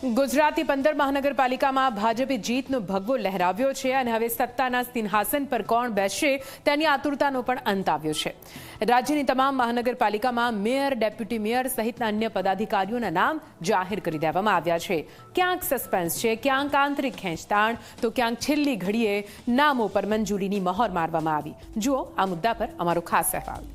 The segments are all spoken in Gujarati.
ગુજરાતી 15 મહાનગરપાલિકામાં ભાજપે જીતનો ભગવો લહેરાવ્યો છે અને હવે સત્તાના સિંહાસન પર કોણ બેસશે તેની આતુરતાનો પણ અંત આવ્યો છે। રાજ્યની તમામ મહાનગરપાલિકામાં મેયર, ડેપ્યુટી મેયર સહિતના અન્ય પદાધિકારીઓના નામ જાહેર કરી દેવામાં આવ્યા છે। ક્યાંક સસ્પેન્સ છે, ક્યાંક આંતરિક ખેંચતાણ, તો ક્યાંક છેલ્લી ઘડીએ નામો પર મંજૂરીની મહોર મારવામાં આવી। જુઓ આ મુદ્દા પર અમારો ખાસ અહેવાલ।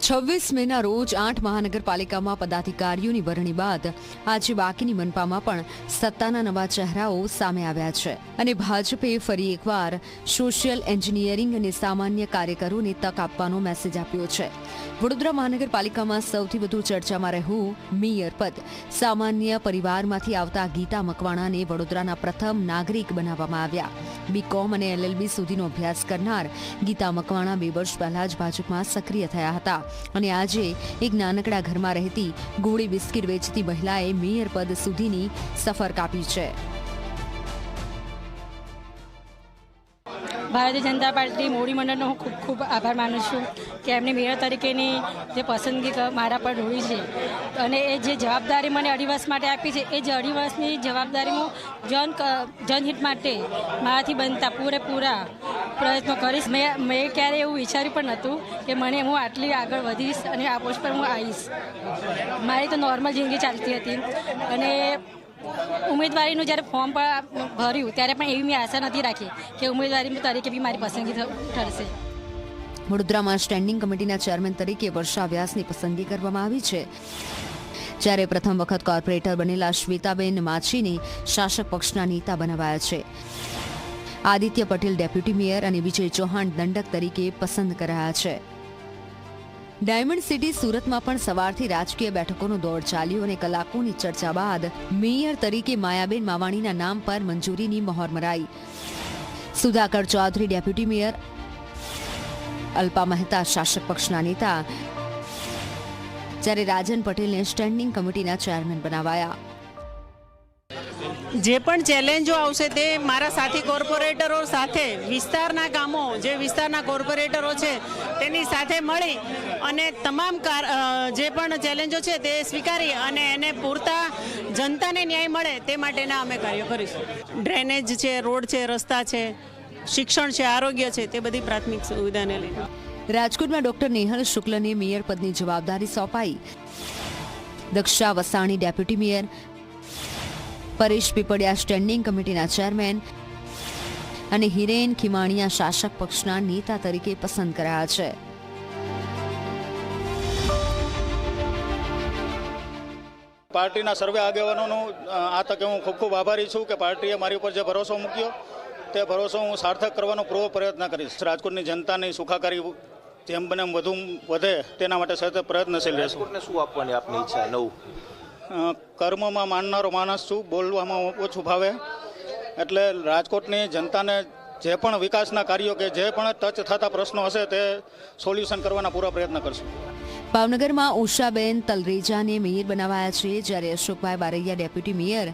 26 મેના રોજ 8 મહાનગરપાલિકામાં પદાધિકારીઓની વરણી બાદ આજે બાકીની મનપામાં પણ સત્તાના નવા ચહેરાઓ સામે આવ્યા છે અને ભાજપે ફરી એકવાર સોશિયલ એન્જિનિયરિંગ અને સામાન્ય કાર્યકરોને તક આપવાનો મેસેજ આપ્યો છે। વડોદરા મહાનગરપાલિકામાં સૌથી વધુ ચર્ચામાં રહ્યું મેયર પદ। સામાન્ય પરિવારમાંથી આવતા ગીતા મકવાણાને વડોદરાના પ્રથમ નાગરિક બનાવવામાં આવ્યા। બીકોમ અને LLB સુધીનો અભ્યાસ કરનાર ગીતા મકવાણા 2 વર્ષ પહેલા જ ભાજપમાં સક્રિય થયા હતા અને આજે એક નાનકડા ઘરમાં રહેતી ગોળી બિસ્કિટ વેચતી મહિલાએ મેયર પદ સુધીની સફર કાપી છે। ભારતીય જનતા પાર્ટી મોવડી મંડળનો હું ખૂબ ખૂબ આભાર માનું છું કે એમની મેયર તરીકેની જે પસંદગી મારા પર ઢોળી છે અને એ જે જવાબદારી મને 2.5 વર્ષ માટે આપી છે, એ જે 2.5 વર્ષની જવાબદારી હું જનહિત માટે મારાથી બનતા પૂરેપૂરા પ્રયત્નો કરીશ। મેં ક્યારેય એવું વિચાર્યું પણ નહોતું કે હું આટલી આગળ વધીશ અને આ પોસ્ટ પર હું આવીશ। મારી તો નોર્મલ જિંદગી ચાલતી હતી અને ઉમેદવારીનું જ્યારે ફોર્મ ભર્યું ત્યારે પણ એવી મેં આશા નથી રાખી કે ઉમેદવારી તરીકે બી મારી પસંદગી ઠરશે। વડોદરામાં સ્ટેન્ડિંગ કમિટીના ચેરમેન તરીકે વર્ષા વ્યાસની પસંદગી કરવામાં આવી છે, જ્યારે પ્રથમ વખત કોર્પોરેટર બનેલા શ્વેતાબેન માછીને શાસક પક્ષના નેતા બનાવાયા છે। આદિત્ય પટેલ ડેપ્યુટી મેયર અને વિજય ચૌહાણ દંડક તરીકે પસંદ કરાયા છે। ડાયમંડ સિટી સુરતમાં પણ સવારથી રાજકીય બેઠકોનો દોર ચાલ્યો અને કલાકોની ચર્ચા બાદ મેયર તરીકે માયાબેન માવાણીના નામ પર મંજૂરીની મહોર મરાઈ। સુધાકર ચૌધરી ડેપ્યુટી મેયર, અલ્પા મહેતા શાસક પક્ષના નેતા, જ્યારે રાજન પટેલને સ્ટેન્ડિંગ કમિટીના ચેરમેન બનાવાયા। જે પણ ચેલેન્જો આવશે તે મારા સાથી કોર્પોરેટરો સાથે વિસ્તારના ગામો, જે વિસ્તારના કોર્પોરેટરો છે તેની સાથે મળી અને તમામ જે પણ ચેલેન્જો છે તે સ્વીકારી અને એને પૂરતા જનતાને ન્યાય મળે તે માટેના અમે કાર્યો કરીશું। ડ્રેનેજ છે, રોડ છે, રસ્તા છે, શિક્ષણ છે, આરોગ્ય છે, તે બધી પ્રાથમિક સુવિધાને લઈને। રાજકોટમાં ડોક્ટર નેહલ શુક્લને મેયર પદની જવાબદારી સોંપાઈ। Daksha Vasani deputy mayor, Paresh Pipaliya standing કમિટીના ચેરમેન અને હિરેન ખીમાણીયા શાસક પક્ષના નેતા તરીકે પસંદ કરાયા છે। પાર્ટીના સર્વે આગેવાનોનો આ તકે હું ખૂબ ખૂબ આભારી છું કે પાર્ટીએ મારી ઉપર જે ભરોસો મૂક્યો તે ભરોસો હું સાર્થક કરવાનો પૂરો પ્રયત્ન કરીશ। રાજકોટની જનતાની સુખાકારી જેમ બને વધુ વધે તેના માટે સતત પ્રયત્નશીલ રહેશું। શું આપવાની આપની ઈચ્છા? નવું કર્મમાં માનનારો માણસ છું, બોલવામાં ઓછું ભાવે, એટલે રાજકોટની જનતાને જે પણ વિકાસના કાર્યો કે જે પણ ટચ થતા પ્રશ્નો હશે તે સોલ્યુશન કરવાના પૂરા પ્રયત્ન કરશું। ભાવનગરમાં ઉષાબેન તલરેજાને મેયર બનાવાયા છે, જ્યારે અશોકભાઈ બારૈયા ડેપ્યુટી મેયર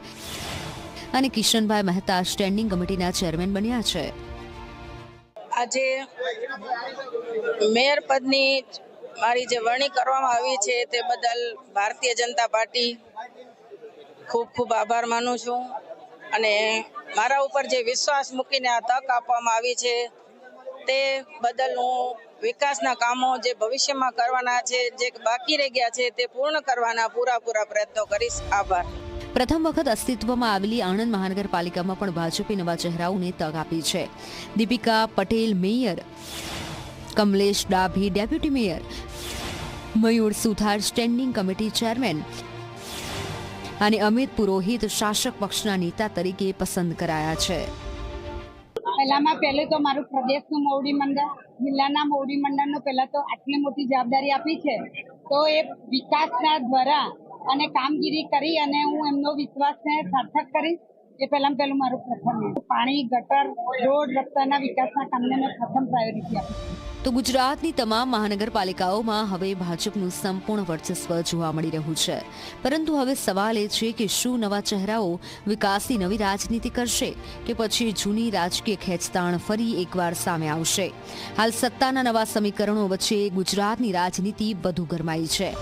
અને કિશનભાઈ મહેતા સ્ટેન્ડિંગ કમિટીના ચેરમેન બન્યા છે। આજે મેયર પદની મારી જે વરણી કરવામાં આવી છે તે બદલ ભારતીય જનતા પાર્ટી ખૂબ ખૂબ આભાર માનું છું અને મારા ઉપર જે વિશ્વાસ મૂકીને આ તક આપવામાં આવી છે તે બદલ હું વિકાસના કામો જે ભવિષ્યમાં કરવાના છે, જે બાકી રહી ગયા છે તે પૂર્ણ કરવાના પૂરા પ્રયત્નો કરીશ। આભાર। પ્રથમ વખત અસ્તિત્વમાં આવેલી આણંદ મહાનગરપાલિકામાં પણ ભાજપે નવા ચહેરાઓને તક આપી છે। Dipika Patel mayor, Kamlesh Dabhi deputy mayor, Mayur Suthar standing committee chairman અને અમિત પુરોહિત શાસક પક્ષના નેતા તરીકે પસંદ કરાયા છે। પહેલે તો મારું પ્રદેશનું મોવડી મંડળ, જિલ્લાના મોવડી મંડળનો પહેલા તો આટલી મોટી જવાબદારી આપી છે તો એ વિકાસના દ્વારા અને કામગીરી કરી અને હું એમનો વિશ્વાસને સાર્થક કરીશ। એ પહેલું મારું પ્રથમ પાણી, ગટર, રોડ, રસ્તાના વિકાસના કામને મેં પ્રથમ પ્રાયોરિટી આપી છે। તો ગુજરાતની તમામ મહાનગરપાલિકાઓમાં હવે ભાજપનું સંપૂર્ણ વર્ચસ્વ જોવા મળી રહ્યું છે. પરંતુ હવે સવાલ એ છે કે શું નવા ચહેરાઓ વિકાસની નવી રાજનીતિ કરશે કે પછી જૂની રાજકીય ખેંચતાણ ફરી એકવાર સામે આવશે? હાલ સત્તાના નવા સમીકરણો વચ્ચે ગુજરાતની રાજનીતિ વધુ ગરમાઈ છે.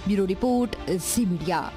Bureau report, Zee media.